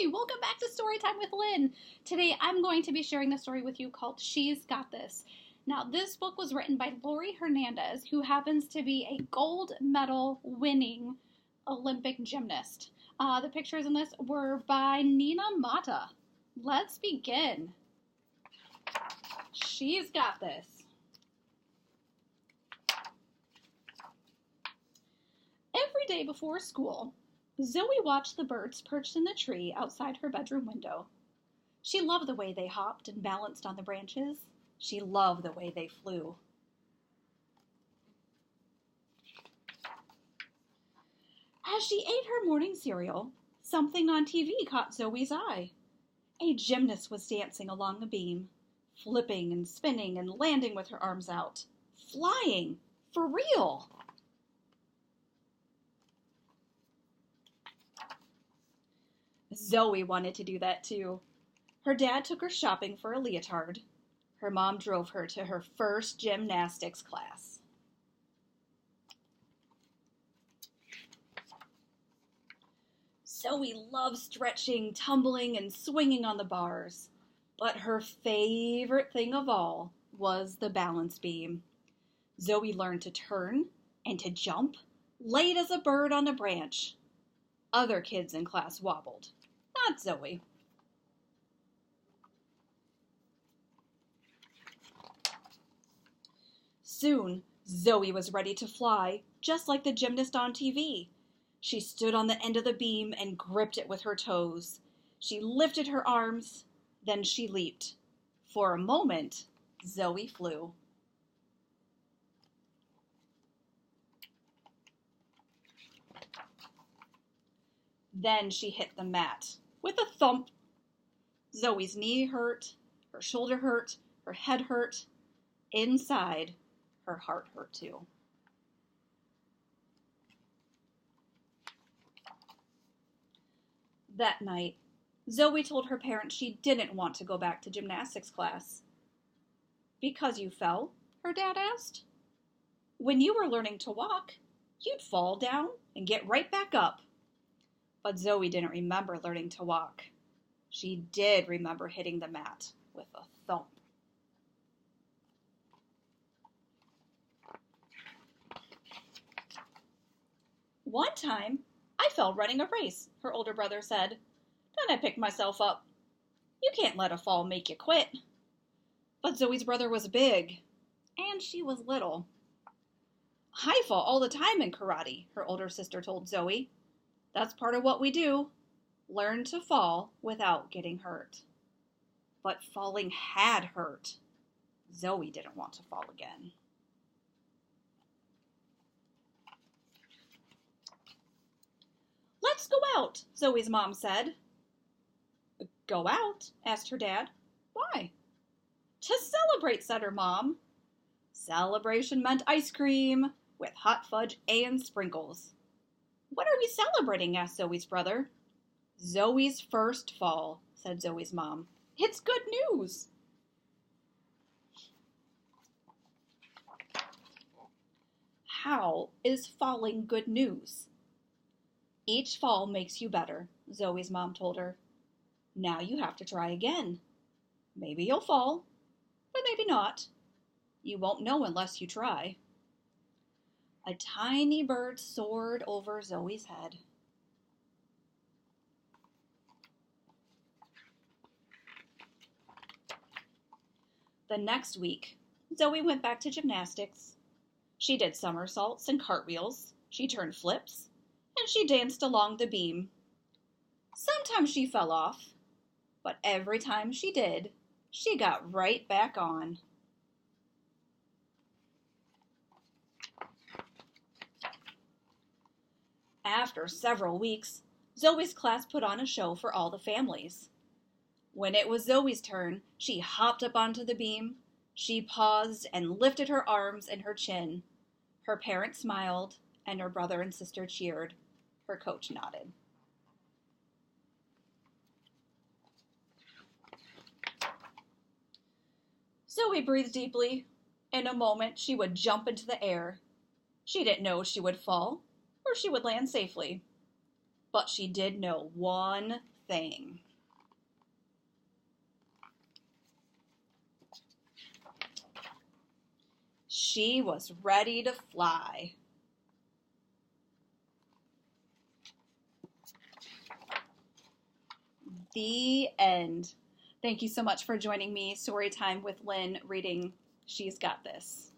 Hi, welcome back to Storytime with Lynn. Today I'm going to be sharing the story with you called She's Got This. Now, this book was written by Laurie Hernandez, who happens to be a gold medal winning Olympic gymnast. The pictures in this were by Nina Mata. Let's begin. She's got this. Every day before school, Zoe watched the birds perched in the tree outside her bedroom window. She loved the way they hopped and balanced on the branches. She loved the way they flew. As she ate her morning cereal, something on TV caught Zoe's eye. A gymnast was dancing along the beam, flipping and spinning and landing with her arms out. Flying! For real! Zoe wanted to do that too. Her dad took her shopping for a leotard. Her mom drove her to her first gymnastics class. Zoe loved stretching, tumbling, and swinging on the bars. But her favorite thing of all was the balance beam. Zoe learned to turn and to jump, light as a bird on a branch. Other kids in class wobbled. Not Zoe. Soon, Zoe was ready to fly, just like the gymnast on TV. She stood on the end of the beam and gripped it with her toes. She lifted her arms, then she leaped. For a moment, Zoe flew. Then she hit the mat with a thump. Zoe's knee hurt, her shoulder hurt, her head hurt. Inside, her heart hurt too. That night, Zoe told her parents she didn't want to go back to gymnastics class. Because you fell? Her dad asked. When you were learning to walk, you'd fall down and get right back up. But Zoe didn't remember learning to walk. She did remember hitting the mat with a thump. One time, I fell running a race, her older brother said. Then I picked myself up. You can't let a fall make you quit. But Zoe's brother was big, and she was little. I fall all the time in karate, her older sister told Zoe. That's part of what we do. Learn to fall without getting hurt. But falling had hurt. Zoe didn't want to fall again. Let's go out, Zoe's mom said. Go out? Asked her dad. Why? To celebrate, said her mom. Celebration meant ice cream with hot fudge and sprinkles. What are we celebrating? Asked Zoe's brother. Zoe's first fall, said Zoe's mom. It's good news. How is falling good news? Each fall makes you better, Zoe's mom told her. Now you have to try again. Maybe you'll fall, but maybe not. You won't know unless you try. A tiny bird soared over Zoe's head. The next week, Zoe went back to gymnastics. She did somersaults and cartwheels. She turned flips, and she danced along the beam. Sometimes she fell off, but every time she did, she got right back on. After several weeks, Zoe's class put on a show for all the families. When it was Zoe's turn, she hopped up onto the beam. She paused and lifted her arms and her chin. Her parents smiled, and her brother and sister cheered. Her coach nodded. Zoe breathed deeply. In a moment, she would jump into the air. She didn't know she would fall or she would land safely. But she did know one thing. She was ready to fly. The end. Thank you so much for joining me, Storytime with Lynn, reading She's Got This.